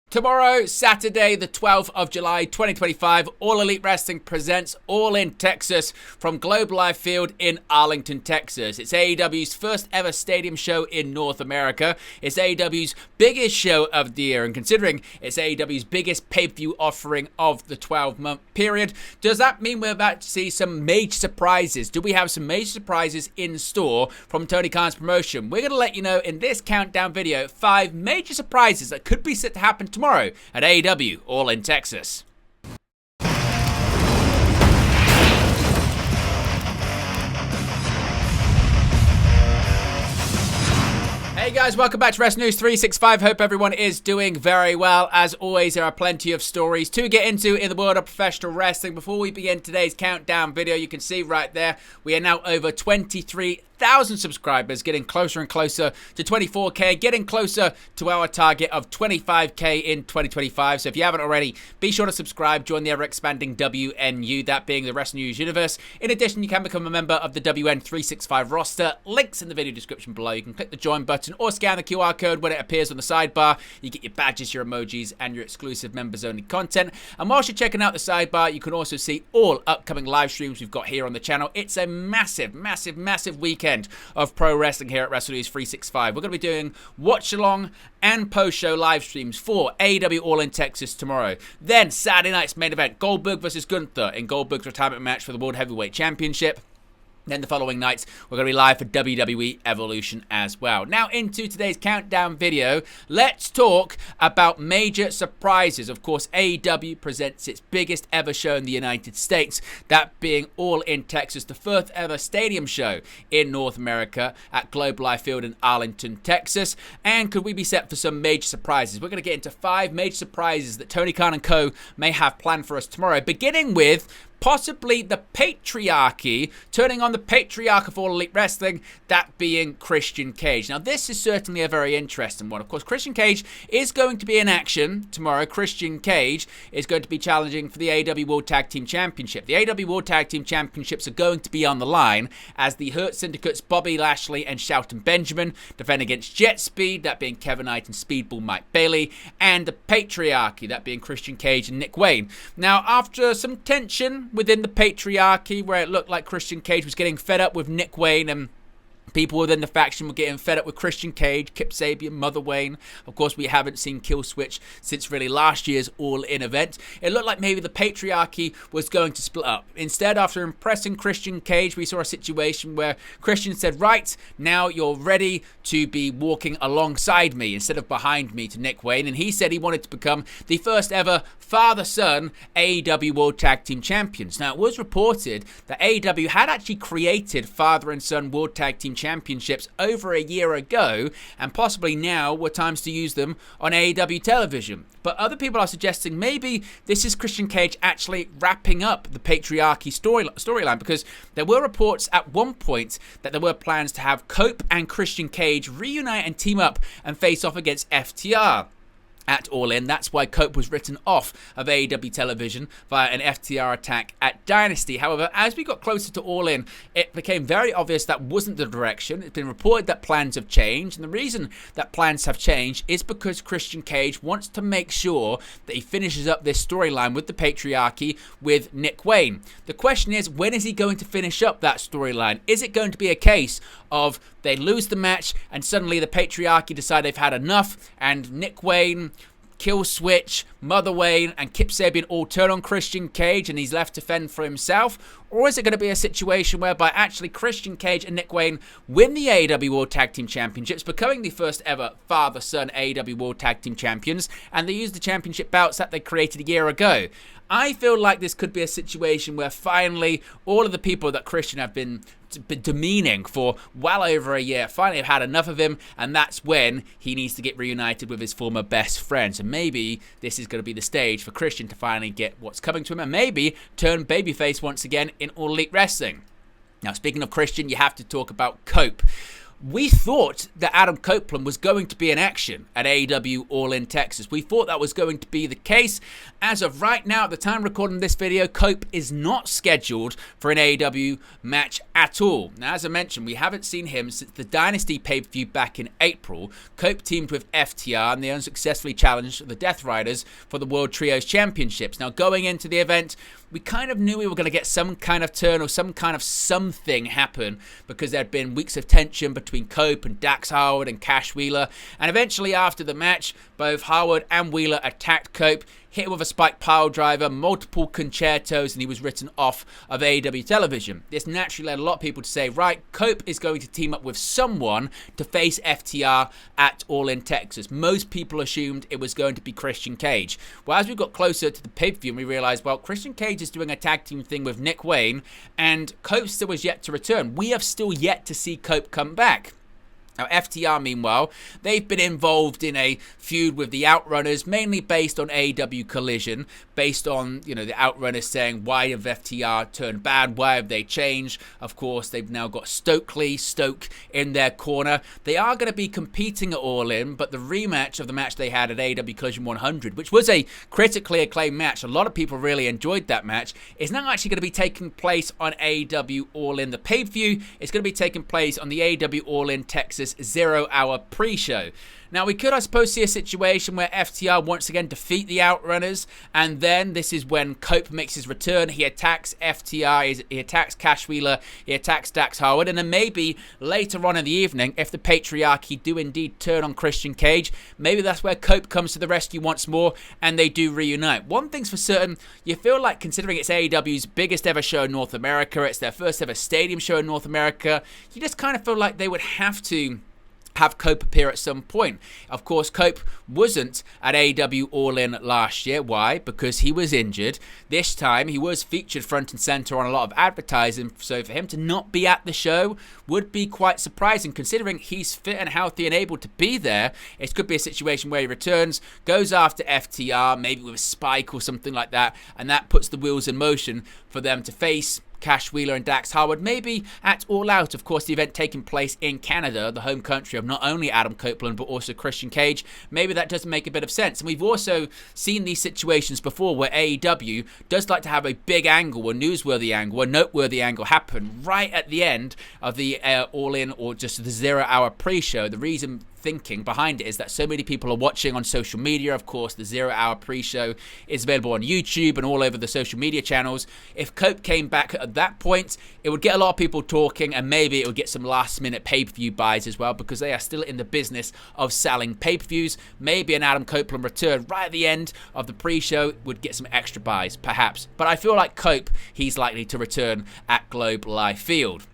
Tomorrow, Saturday, the 12th of July, 2025, All Elite Wrestling presents All in Texas from Globe Life Field in Arlington, Texas. It's AEW's first ever stadium show in North America. It's AEW's biggest show of the year, and considering it's AEW's biggest pay-per-view offering of the 12-month period, does that mean we're about to see some major surprises? Do we have some major surprises in store from Tony Khan's promotion? We're going to let you know in this countdown video 5 major surprises that could be set to happen tomorrow at AEW All in Texas. Hey guys, welcome back to Wrestling News 365. Hope everyone is doing very well. As always, there are plenty of stories to get into in the world of professional wrestling. Before we begin today's countdown video, you can see right there, we are now over 23,000 subscribers, getting closer and closer to 24k, getting closer to our target of 25k in 2025. So if you haven't already, be sure to subscribe, join the ever-expanding WNU, that being the Wrestling News universe. In addition, you can become a member of the WN365 roster. Links in the video description below. You can click the join button or scan the QR code when it appears on the sidebar. You get your badges, your emojis, and your exclusive members-only content. And whilst you're checking out the sidebar, you can also see all upcoming live streams we've got here on the channel. It's a massive, massive, massive weekend of pro wrestling here at Wrestling News 365. We're going to be doing watch-along and post-show live streams for AEW All in Texas tomorrow. Then Saturday night's main event, Goldberg versus Gunther in Goldberg's retirement match for the World Heavyweight Championship. Then the following nights, we're going to be live for WWE Evolution as well. Now into today's countdown video, let's talk about major surprises. Of course, AEW presents its biggest ever show in the United States, that being All in Texas, the first ever stadium show in North America at Globe Life Field in Arlington, Texas. And could we be set for some major surprises? We're going to get into 5 major surprises that Tony Khan and co may have planned for us tomorrow, beginning with possibly the Patriarchy, turning on the Patriarch of All Elite Wrestling, that being Christian Cage. Now, this is certainly a very interesting one. Of course, Christian Cage is going to be in action tomorrow. Christian Cage is going to be challenging for the AEW World Tag Team Championship. The AEW World Tag Team Championships are going to be on the line as the Hurt Syndicates Bobby Lashley and Shelton Benjamin defend against Jet Speed, that being Kevin Knight and Speedball Mike Bailey, and the Patriarchy, that being Christian Cage and Nick Wayne. Now, after some tension within the Patriarchy, where it looked like Christian Cage was getting fed up with Nick Wayne, and people within the faction were getting fed up with Christian Cage, Kip Sabian, Mother Wayne. Of course, we haven't seen Kill Switch since really last year's All-In event. It looked like maybe the Patriarchy was going to split up. Instead, after impressing Christian Cage, we saw a situation where Christian said, right, now you're ready to be walking alongside me instead of behind me, to Nick Wayne. And he said he wanted to become the first ever father-son AEW World Tag Team Champions. Now, it was reported that AEW had actually created father and son World Tag Team Championships over a year ago, and possibly now were times to use them on AEW television. But other people are suggesting maybe this is Christian Cage actually wrapping up the Patriarchy storyline, because there were reports at one point that there were plans to have Cope and Christian Cage reunite and team up and face off against FTR at All In. That's why Cope was written off of AEW television via an FTR attack at Dynasty. However, as we got closer to All In, it became very obvious that wasn't the direction. It's been reported that plans have changed, and the reason that plans have changed is because Christian Cage wants to make sure that he finishes up this storyline with the Patriarchy with Nick Wayne. The question is, when is he going to finish up that storyline? Is it going to be a case of they lose the match and suddenly the Patriarchy decide they've had enough, and Nick Wayne, Kill Switch, Mother Wayne, and Kip Sabian all turn on Christian Cage and he's left to fend for himself? Or is it going to be a situation whereby actually Christian Cage and Nick Wayne win the AEW World Tag Team Championships, becoming the first ever father-son AEW World Tag Team Champions, and they use the championship belts that they created a year ago? I feel like this could be a situation where finally all of the people that Christian have been demeaning for well over a year finally have had enough of him, and that's when he needs to get reunited with his former best friend. So maybe this is going to be the stage for Christian to finally get what's coming to him and maybe turn babyface once again in All Elite Wrestling. Now, speaking of Christian, you have to talk about Cope. we thought that Adam Copeland was going to be in action at AEW All In Texas. We thought that was going to be the case. As of right now, at the time recording this video, Cope is not scheduled for an AEW match at all. Now, as I mentioned, we haven't seen him since the Dynasty pay-per-view back in April. Cope teamed with FTR and they unsuccessfully challenged the Death Riders for the World Trios Championships. Now, going into the event, we kind of knew we were going to get some kind of turn or some kind of something happen because there had been weeks of tension between Cope and Dax Howard and Cash Wheeler. And eventually after the match, both Howard and Wheeler attacked Cope, hit him with a spike pile driver, multiple concertos, and he was written off of AEW television. This naturally led a lot of people to say, right, Cope is going to team up with someone to face FTR at All In Texas. Most people assumed it was going to be Christian Cage. Well, as we got closer to the pay-per-view, we realized, well, Christian Cage is doing a tag team thing with Nick Wayne, and Cope still was yet to return. We have still yet to see Cope come back. Now, FTR, meanwhile, they've been involved in a feud with the Outrunners, mainly based on AEW Collision, based on, the Outrunners saying, why have FTR turned bad? Why have they changed? Of course, they've now got Stoke in their corner. They are going to be competing at All In, but the rematch of the match they had at AEW Collision 100, which was a critically acclaimed match, a lot of people really enjoyed that match, is now actually going to be taking place on AEW All In. The pay-per-view is going to be taking place on the AEW All In Texas 0-hour pre-show. Now, we could, I suppose, see a situation where FTR once again defeat the Outrunners, and then this is when Cope makes his return. He attacks FTR, he attacks Cash Wheeler, he attacks Dax Howard, and then maybe later on in the evening, if the Patriarchy do indeed turn on Christian Cage, maybe that's where Cope comes to the rescue once more, and they do reunite. One thing's for certain, you feel like, considering it's AEW's biggest ever show in North America, it's their first ever stadium show in North America, you just kind of feel like they would have to have Cope appear at some point. Of course, Cope wasn't at AEW All In last year. Why? Because he was injured. This time, he was featured front and center on a lot of advertising, so for him to not be at the show would be quite surprising, considering he's fit and healthy and able to be there. It could be a situation where he returns, goes after FTR, maybe with a spike or something like that, and that puts the wheels in motion for them to face Cash Wheeler and Dax Howard, maybe at All Out. Of course, the event taking place in Canada, the home country of not only Adam Copeland but also Christian Cage. Maybe that doesn't make a bit of sense. And we've also seen these situations before where AEW does like to have a big angle, a newsworthy angle, a noteworthy angle happen right at the end of the All In or just the 0-hour pre-show. The reason thinking behind it is that so many people are watching on social media. Of course, the 0-hour pre-show is available on YouTube and all over the social media channels. If Cope came back at that point, it would get a lot of people talking, and maybe it would get some last-minute pay-per-view buys as well, because they are still in the business of selling pay-per-views. Maybe an Adam Copeland return right at the end of the pre-show would get some extra buys, perhaps. But I feel like Cope, he's likely to return at Globe Life Field.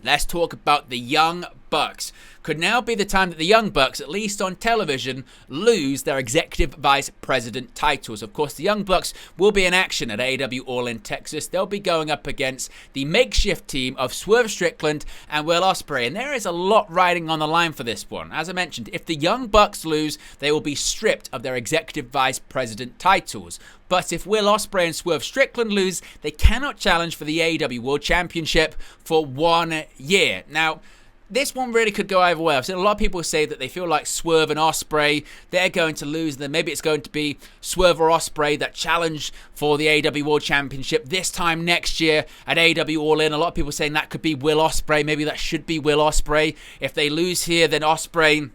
Let's talk about the Young Bucks. Could now be the time that the Young Bucks, at least on television, lose their Executive Vice President titles. Of course, the Young Bucks will be in action at AEW All In Texas. They'll be going up against the makeshift team of Swerve Strickland and Will Ospreay. And there is a lot riding on the line for this one. As I mentioned, if the Young Bucks lose, they will be stripped of their Executive Vice President titles. But if Will Ospreay and Swerve Strickland lose, they cannot challenge for the AEW World Championship for 1 year. Now, this one really could go either way. I've seen a lot of people say that they feel like Swerve and Ospreay, they're going to lose. And then maybe it's going to be Swerve or Ospreay that challenge for the AEW World Championship this time next year at AEW All In. A lot of people saying that could be Will Ospreay. Maybe that should be Will Ospreay. If they lose here, then Ospreay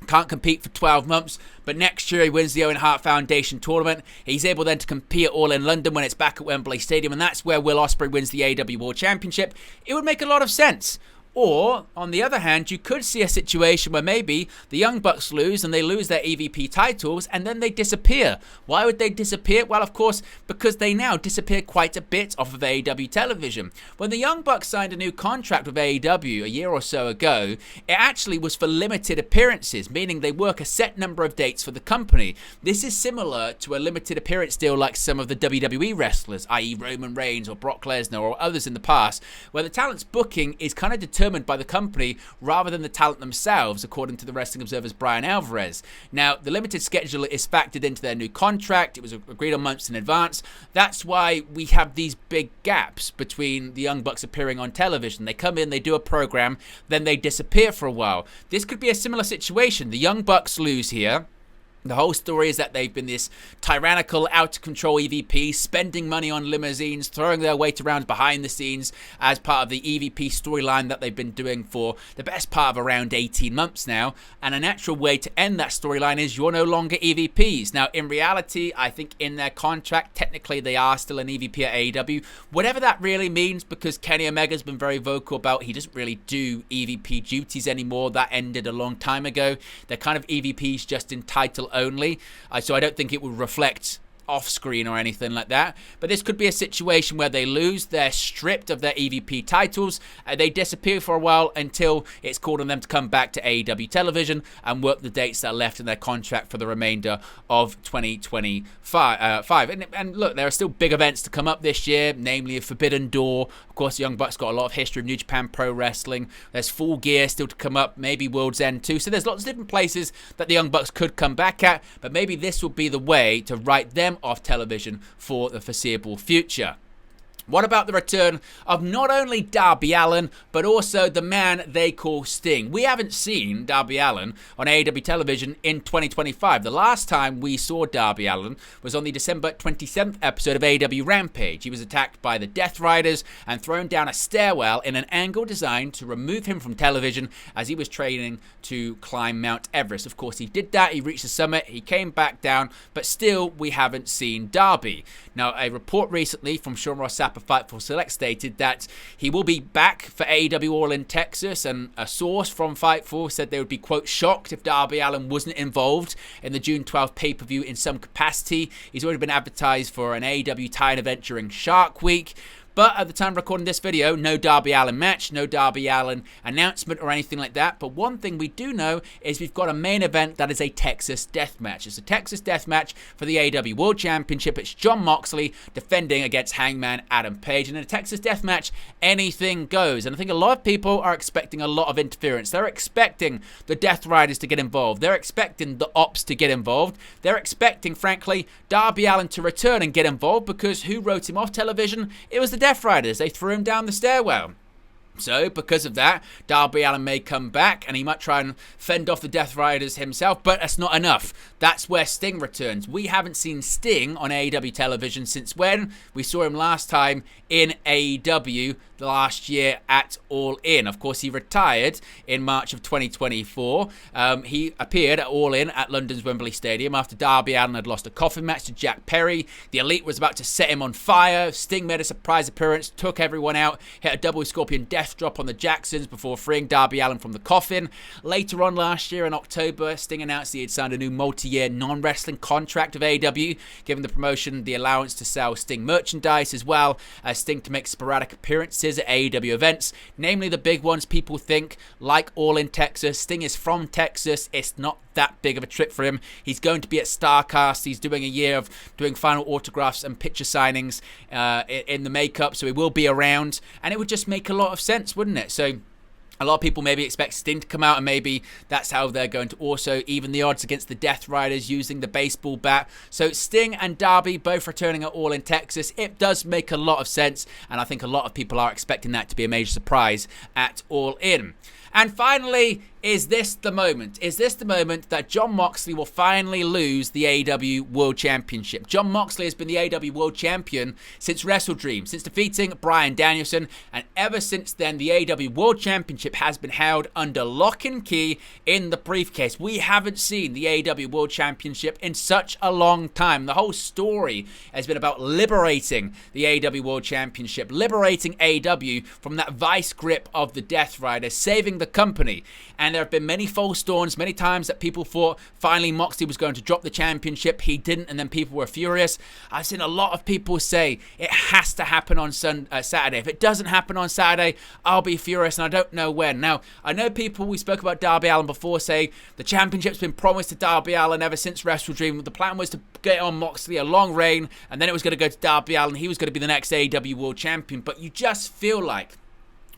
can't compete for 12 months, but next year he wins the Owen Hart Foundation tournament. He's able then to compete at All In London when it's back at Wembley Stadium, and that's where Will Ospreay wins the AEW World Championship. It would make a lot of sense. Or, on the other hand, you could see a situation where maybe the Young Bucks lose and they lose their EVP titles and then they disappear. Why would they disappear? Well, of course, because they now disappear quite a bit off of AEW television. When the Young Bucks signed a new contract with AEW a year or so ago, it actually was for limited appearances, meaning they work a set number of dates for the company. This is similar to a limited appearance deal like some of the WWE wrestlers, i.e. Roman Reigns or Brock Lesnar or others in the past, where the talent's booking is kind of determined determined by the company rather than the talent themselves, according to the Wrestling Observer's Brian Alvarez. Now, the limited schedule is factored into their new contract. It was agreed on months in advance. That's why we have these big gaps between the Young Bucks appearing on television. They come in, they do a program, then they disappear for a while. This could be a similar situation. The Young Bucks lose here. The whole story is that they've been this tyrannical, out-of-control EVP, spending money on limousines, throwing their weight around behind the scenes as part of the EVP storyline that they've been doing for the best part of around 18 months now. And a natural way to end that storyline is you're no longer EVPs. Now, in reality, I think in their contract, technically they are still an EVP at AEW. Whatever that really means, because Kenny Omega's been very vocal about he doesn't really do EVP duties anymore. That ended a long time ago. They're kind of EVPs just in title only, so I don't think it would reflect off screen or anything like that. But this could be a situation where they lose, they're stripped of their EVP titles, they disappear for a while until it's called on them to come back to AEW television and work the dates that are left in their contract for the remainder of 2025. And look, there are still big events to come up this year, namely a Forbidden Door. Of course, the Young Bucks got a lot of history of New Japan Pro Wrestling. There's Full Gear still to come up, maybe World's End too. So there's lots of different places that the Young Bucks could come back at, but maybe this will be the way to write them off television for the foreseeable future. What about the return of not only Darby Allin, but also the man they call Sting? We haven't seen Darby Allin on AEW television in 2025. The last time we saw Darby Allin was on the December 27th episode of AEW Rampage. He was attacked by the Death Riders and thrown down a stairwell in an angle designed to remove him from television as he was training to climb Mount Everest. Of course, he did that. He reached the summit. He came back down, but still, we haven't seen Darby. Now, a report recently from Sean Ross Sapp of Fightful Select stated that he will be back for AEW All in Texas, and a source from Fightful said they would be, quote, shocked if Darby Allin wasn't involved in the June 12th pay-per-view in some capacity. He's already been advertised for an AEW tie-in event during Shark Week. But at the time of recording this video, no Darby Allin match, no Darby Allin announcement or anything like that. But one thing we do know is we've got a main event that is a Texas death match. It's a Texas death match for the AEW World Championship. It's Jon Moxley defending against Hangman Adam Page. And in a Texas death match, anything goes. And I think a lot of people are expecting a lot of interference. They're expecting the Death Riders to get involved. They're expecting the Ops to get involved. They're expecting, frankly, Darby Allin to return and get involved, because who wrote him off television? It was the Death Riders. They threw him down the stairwell. So, because of that, Darby Allin may come back and he might try and fend off the Death Riders himself, but that's not enough. That's where Sting returns. We haven't seen Sting on AEW television since when? We saw him last time in AEW last year at All In. Of course, he retired in March of 2024. He appeared at All In at London's Wembley Stadium after Darby Allin had lost a coffin match to Jack Perry. The Elite was about to set him on fire. Sting made a surprise appearance, took everyone out, hit a double scorpion death drop on the Jacksons before freeing Darby Allin from the coffin. Later on last year in October, Sting announced he had signed a new multi-year non-wrestling contract with AEW, giving the promotion the allowance to sell Sting merchandise, as well as Sting to make sporadic appearances at AEW events, namely the big ones people think, like All in Texas. Sting is from Texas. It's not that big of a trip for him. He's going to be at StarCast. He's doing a year of doing final autographs and picture signings in the makeup, so he will be around, and it would just make a lot of sense, wouldn't it? So a lot of people maybe expect Sting to come out, and maybe that's how they're going to also even the odds against the Death Riders using the baseball bat. So Sting and Darby both returning at All in Texas. It does make a lot of sense, and I think a lot of people are expecting that to be a major surprise at All In. And finally, is this the moment? Is this the moment that Jon Moxley will finally lose the AEW World Championship? Jon Moxley has been the AEW World Champion since Wrestle Dream, since defeating Bryan Danielson, and ever since then, the AEW World Championship has been held under lock and key in the briefcase. We haven't seen the AEW World Championship in such a long time. The whole story has been about liberating the AEW World Championship, liberating AEW from that vice grip of the Death Riders, saving the company. And there have been many false dawns, many times that people thought finally Moxley was going to drop the championship. He didn't, and then people were furious. I've seen a lot of people say it has to happen on Saturday. If it doesn't happen on Saturday, I'll be furious, and I don't know when. Now, I know people, we spoke about Darby Allin before, say the championship's been promised to Darby Allin ever since Wrestle Dream. The plan was to get on Moxley, a long reign, and then it was going to go to Darby Allin. He was going to be the next AEW World Champion. But you just feel like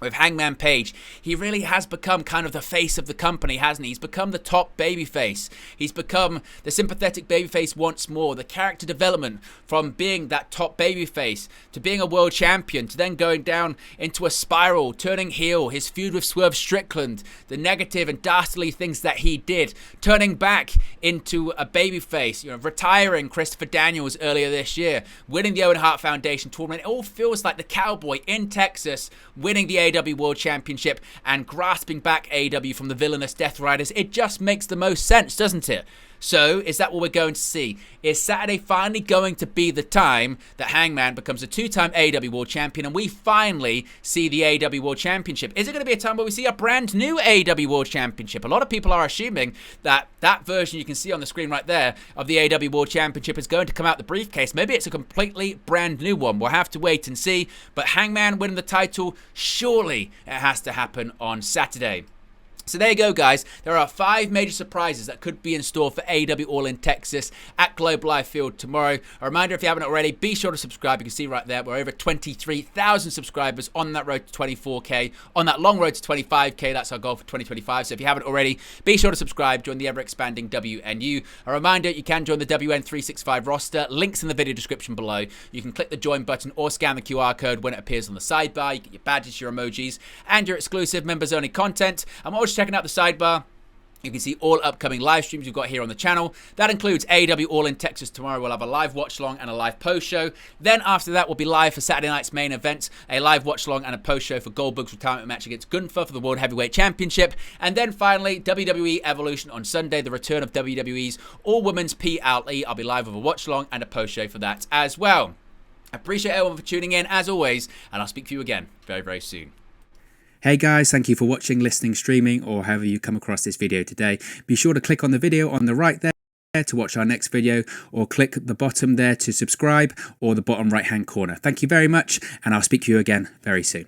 with Hangman Page, he really has become kind of the face of the company, hasn't he? He's become the top babyface. He's become the sympathetic babyface once more. The character development from being that top babyface to being a world champion to then going down into a spiral, turning heel, his feud with Swerve Strickland, the negative and dastardly things that he did, turning back into a babyface, retiring Christopher Daniels earlier this year, winning the Owen Hart Foundation tournament. It all feels like the cowboy in Texas winning the AEW World Championship and grasping back AEW from the villainous Death Riders. It just makes the most sense, doesn't it? So, is that what we're going to see? Is Saturday finally going to be the time that Hangman becomes a two-time AEW World Champion and we finally see the AEW World Championship? Is it going to be a time where we see a brand new AEW World Championship? A lot of people are assuming that that version you can see on the screen right there of the AEW World Championship is going to come out the briefcase. Maybe it's a completely brand new one. We'll have to wait and see. But Hangman winning the title, surely it has to happen on Saturday. So there you go, guys. There are 5 major surprises that could be in store for AEW All in Texas at Globe Life Field tomorrow. A reminder, if you haven't already, be sure to subscribe. You can see right there, we're over 23,000 subscribers on that road to 24K, on that long road to 25K. That's our goal for 2025. So if you haven't already, be sure to subscribe. Join the ever-expanding WNU. A reminder, you can join the WN365 roster. Links in the video description below. You can click the join button or scan the QR code when it appears on the sidebar. You get your badges, your emojis, and your exclusive members-only content. I'm also checking out the sidebar. You can see all upcoming live streams we've got here on the channel. That includes AEW All in Texas tomorrow. We'll have a live watch-along and a live post-show. Then after that, we'll be live for Saturday night's main event, a live watch-along and a post-show for Goldberg's retirement match against Gunther for the World Heavyweight Championship. And then finally, WWE Evolution on Sunday, the return of WWE's All-Women's PLE. I'll be live with a watch-along and a post-show for that as well. I appreciate everyone for tuning in, as always, and I'll speak to you again very, very soon. Hey guys, thank you for watching, listening, streaming, or however you come across this video today. Be sure to click on the video on the right there to watch our next video, or click the bottom there to subscribe, or the bottom right hand corner. Thank you very much, and I'll speak to you again very soon.